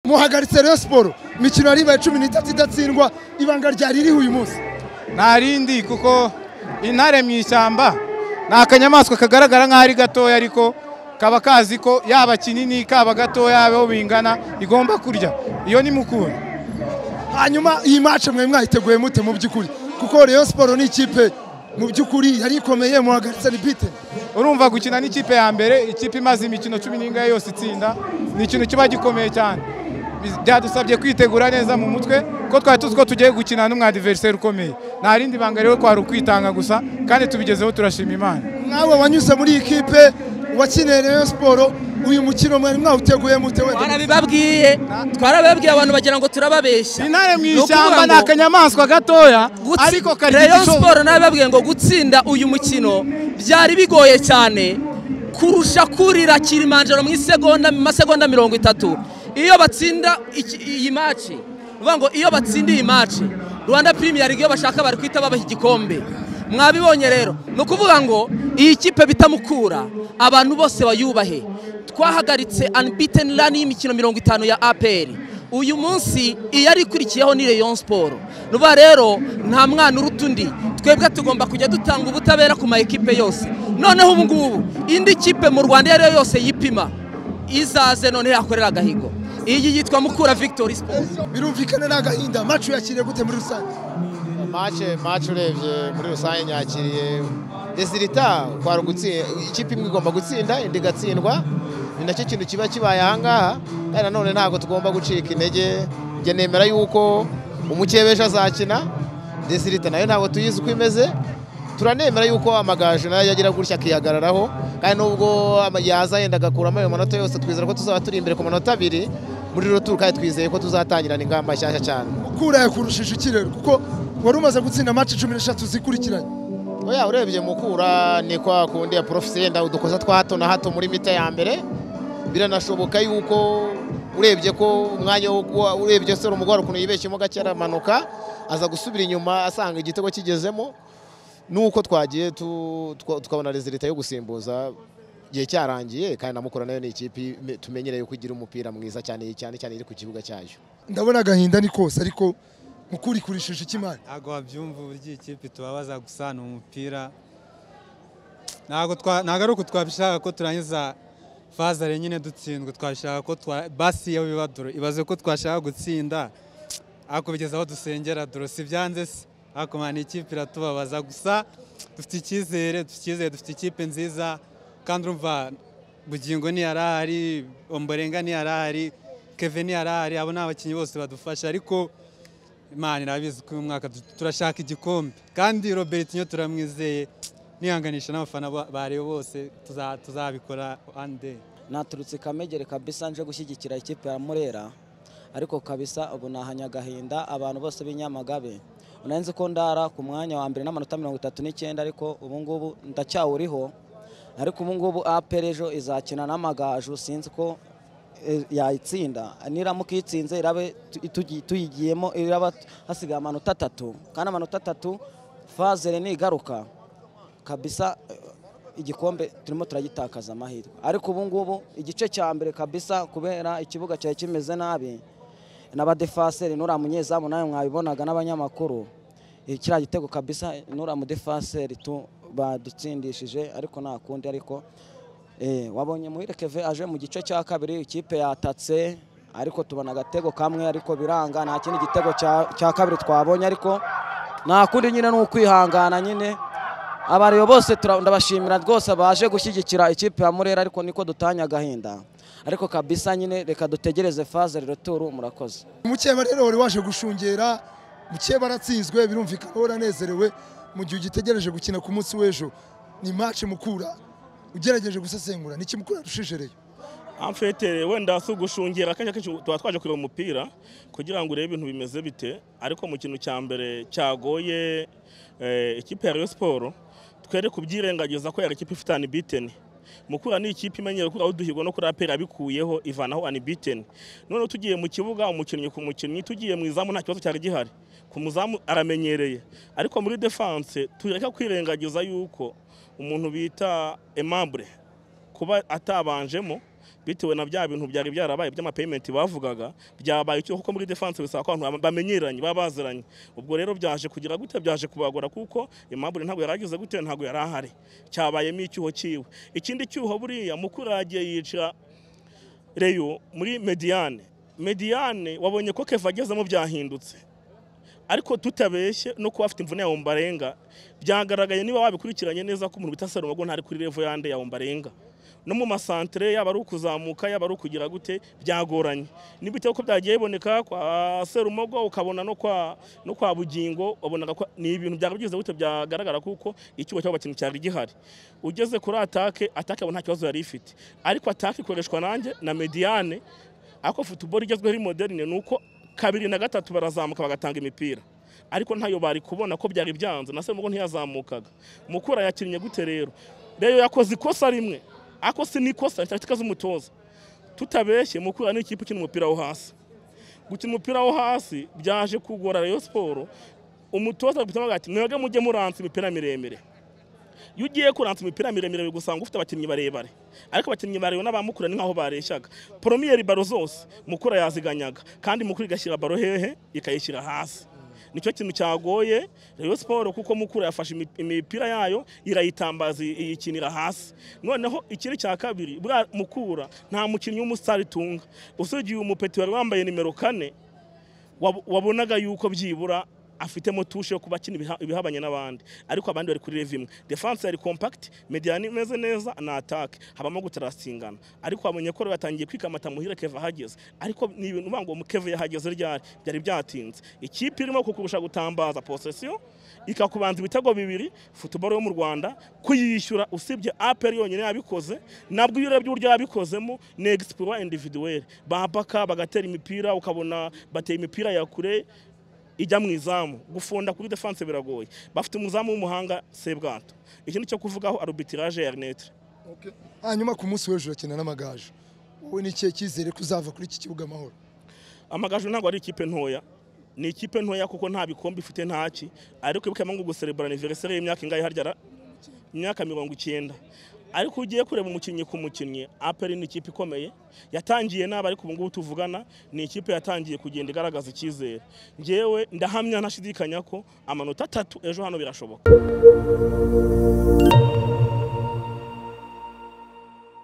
muhagaritse Rayon Sport imikino ari 13 idatsindwa ibanga ryari riri uyu munsi narindi kuko intare mu ishyamba nakanyamaswa kagaragara nk'ari gatoya ariko kaba kazi ko yaba kinini kaba gatoya aho bingana igomba kurya iyo ni mukuru. Hanyuma iyi match mwe mwayiteguye mute mu byukuri kuko Rayon Sport ni ikipe mu byukuri yari ikomeye muhagaritse bite urumva gukina n'ikipe ya mbere ikipe imaze imikino 10 yose itsinda ni ikintu kiba gikomeye cyane byadusabye kwitegura neza mu mutwe ko twari tuzi ko tugiye gukina n'umwadversaire ukomeye nta rindi banga rero kwari ukwitanga gusa kandi tubigezeho turashima Imana. Nawe wanyuze muri ikipe wakineye Rayon Sport uyu mukino mwari mwawuteguye mute we twarababwiye abantu bagira ngo turababeshya intare mu ishyamba nakanyamaswa gatoya ariko kari Rayon Sport nababwiye ngo gutsinda uyu mukino byari bigoye cyane kurusha kurira Kilimanjaro mu masegonda 30 iyo batsinda iyi match uvuga ngo iyo batsinda iyi match Rwanda Premier League iyo bashaka bari kwita babaha igikombe mwabibonye rero no kuvuga ngo iyi kipe bitamukura abantu bose bayubahe twahagaritse unbeaten run y'imikino 50 ya APR uyu munsi iyo ari kurikiyeho ni Rayon Sport nuba rero nta mwana urutundi twebwe tugomba kujya dutanga ubutabera ku ma equipe yose noneho ubu ngubu indi kipe mu Rwanda yari yose yipima izaze none yakorera agahigo iyi yitwa Mukura Victory Sport. Birumvikana n'agahinda match yakiriye gute muri rusange match urebye muri rusange nyakiriye resultat kwari gutsinda ikipe imwe igomba gutsinda indi gatsindwa ni nacyo kintu kiba kibaye ahangaha kandi nanone ntabwo tugomba gucika intege nge nemera yuko umukebesha azakina resultat nayo ntabwo tuyizi uko imeze turanemera yuko amagaju nayo yagira gutya akihagararaho kandi nubwo yaza yenda agakuramo ayo manota yose twizera ko tuzaba turi imbere ku manota 2 muri retour kandi twizeye ko tuzatangirana ingamba nshyashya cyane. Mukura yakurushije ikirere kuko wari umaze gutsinda match 13 zikurikiranye. Oya urebye Mukura ni kwa kundi ya professeur yenda udukoza twa hato na hato muri mita ya mbere biranashoboka yuko urebye ko umwanya urebye se umugwaro kuno yibeshyemo gake aramanuka aza gusubira inyuma asanga igitego kigezemo nuko twagiye tukabona resultat yo gusimbuza gihe cyarangiye kandi na Mukura nayo ni ikipe tumenyereye ko igira umupira mwiza cyane iri ku kibuga cyayo. Ndabona agahinda ni kose ariko Mukuri kurishije ikimana ntago wabyumva uburyo ikipe tubabaza gusana umupira ntago ari uko twabishaka ko turangiza fazare nyine dutsindwe twashaka ko basi yo bibaduro ibaze ko twashaka gutsinda ako bigeze aho dusengera duro si byanze se ako mani ikipe iratubabaza gusa dufite icyizere dufite ikipe nziza kandi urumva Bugingo ni yarahari Omborenga ni yarahari Kevin ni yarahari abo n'abakinyi bose badufasha ariko Imana irabizi ko uyu mwaka turashaka igikombe kandi Robertinho turamwizeye nihanganisha n'abafana bareo bose tuzabikora one day. Naturutse Kamegere kabisa nje gushyigikira ikipe ya Murera ariko kabisa ubu nahanya gahinda abantu bose b'inyamagabe unanze ko ndara ku mwanya wa mbere n'amanota 39 ariko ubu ngubu ndacyawuriho ariko ubu ngubu APR ejo izakina n'amagaju sinzi ko yayitsinda niramuka itsinze irabe tuyigiyemo iraba hasigaye amanota 3 kandi amanota 3 fazere ni garuka kabisa igikombe turimo turagitakaza amahirwe ariko ubu ngubu igice cya mbere kabisa kubera ikibuga cyaje kimeze nabi n'abadefenseur nura munyezamu nayo mwabibonaga n'abanyamakuru kiriya gitego kabisa nura mu defenseur badutsindishije ariko nta kundi ariko wabonye Muhire Keve aje mu gice cya kabiri ikipe yatatse ariko tubona agatego kamwe ariko biranga nta kindi gitego cya kabiri twabonye ariko nta kundi nyine n'ukwihangana nyine abariyo bose ndabashimira rwose baje gushyigikira ikipe ya Murera ariko niko dutanya gahinda ariko kabisa nyine reka dutegereze phase retour murakoze. Mukeba rero wari waje gushungera Mukeba aratsinzwe birumvikana uranezerewe mu gihe ugitegereje gukina ku munsi w'ejo ni match Mukura ugerageje gusesengura niki Mukura dushijereyo amfete wenda sugushungera kanya tuba twaje kureba umupira kugira ngo urebe ibintu bimeze bite ariko mu kintu cya mbere cyagoye ikipe ya Rayon Sport twere kubyirengagiza ko yari ikipe ifite unbeaten Mukura ni ikipe imenyere ko duhigwa no kuri APR abikuyeho ivanaho unbeaten none tugiye mu kibuga umukinnyi ku mukinnyi tugiye mu izamu nta kibazo cyari gihari ku muzamu aramenyereye ariko muri defense tureka kwirengagiza yuko umuntu bita Aimable kuba atabanjemo bitewe na bya bintu byari byarabaye by'amapayment bavugaga byabaye cyo kuko muri defense bisaba ko abantu bamenyeranye babaziranye ubwo rero byaje kugira gute byaje kubagora kuko Aimable ntabwo yaragize gute ntabwo yarahari cyabayemo icyuho ciwe ikindi cyuho buriya mukuru yagiye yica Reyo muri Mediane wabonye ko Keva agezemo byahindutse ariko tutabeshye no kuba afite imvune ya Ombarenga byagaragaye niba wabikurikiranye neza ko umuntu bita Serumogo ntari kuri level yande ya Ombarenga no mu masantre yaba ari ukuzamuka yaba ari ukugira gute byagoranye nibite ko byagiye iboneka kwa Serumogo ukabona no kwa Bugingo wabonaga ko ni ibintu byagabyize gute byagaragara kuko ikigo cy'abakinnyi cyari gihari ugeze kuri atake nta kibazo yari ifite ariko atake ikoreshwa nanjye na Mediane ako football igezweho ari moderne nuko kabiri na gatatu barazamuka bagatanga imipira ariko ntayo bari kubona ko byari byanze na Serumogo ntiyazamukaga mukura yakinnye gute rero yakoze ikosa rimwe ako sinikosa cyatikaza umutoza tutabeshye mukura ni ikipe kino umupira wo hasi gukina umupira wo hasi byaje kugora Rayon Sport umutoza bituma ati mwege mujye muransa imipira miremire yugiye kuransa imipira miremire gusanga ufite abakinnyi barebare ariko abakinnyi bareyo n'abamukura ni nkaho bareshyaga premier baro zose mukura yaziganyaga kandi mukura igashyira baro hehe ikayishyira hasi nicyo kintu cyagoye Rayon Sport kuko mukura yafashe imipira yayo irayitambaza iyikinira hasi noneho ikiri cya kabiri bwa mukura nta mukinnyi w'umustar tunga usugiye umupeti wari wambaye nimero 4 wabonaga yuko byibura afitemo tushe yo kubakina ibihabanye n'abandi ariko abandi bari kuri level imwe defense yari compact Mediane imeze neza na attack habamo gutarasingana ariko abonye ko yatangiye kwikamata muhira Keva hageze ariko ni ibintu bango mu Keva yahageze byari byatinze ikipe irimo kukurusha gutambaza possession ikakubanza ibitego bibiri football yo mu Rwanda kuyishyura usibye APR yonyine yabikoze nabwo iyo urebye uburyo yabikozemo ni exploit individuel babaka bagatera imipira ukabona bateye imipira ya kure ijya mu izamu gufunda kuri defense biragoye bafite umuzamu w'umuhanga Sebwato ikindi cyo kuvugaho arbitrage ya Ernetre hanyuma ku munsi w'ejo akina n'Amagaju wowe ni cye kizere kuzava kuri iki kibuga amahoro Amagaju ntabwo ari ikipe ntoya ni ikipe ntoya kuko nta bikombe ifite ntaki ariko ibuka ngo gucelebrate anniversaire y'imyaka ingahe harya imyaka 90 ariko ugiye kureba umukinnyi ku mukinnyi APR ni ikipe ikomeye yatangiye naba ariko ubu ngubu tuvugana ni ikipe yatangiye kugenda igaragaza icyizere ngewe ndahamya ntashidikanya ko amanota 3 ejo hano birashoboka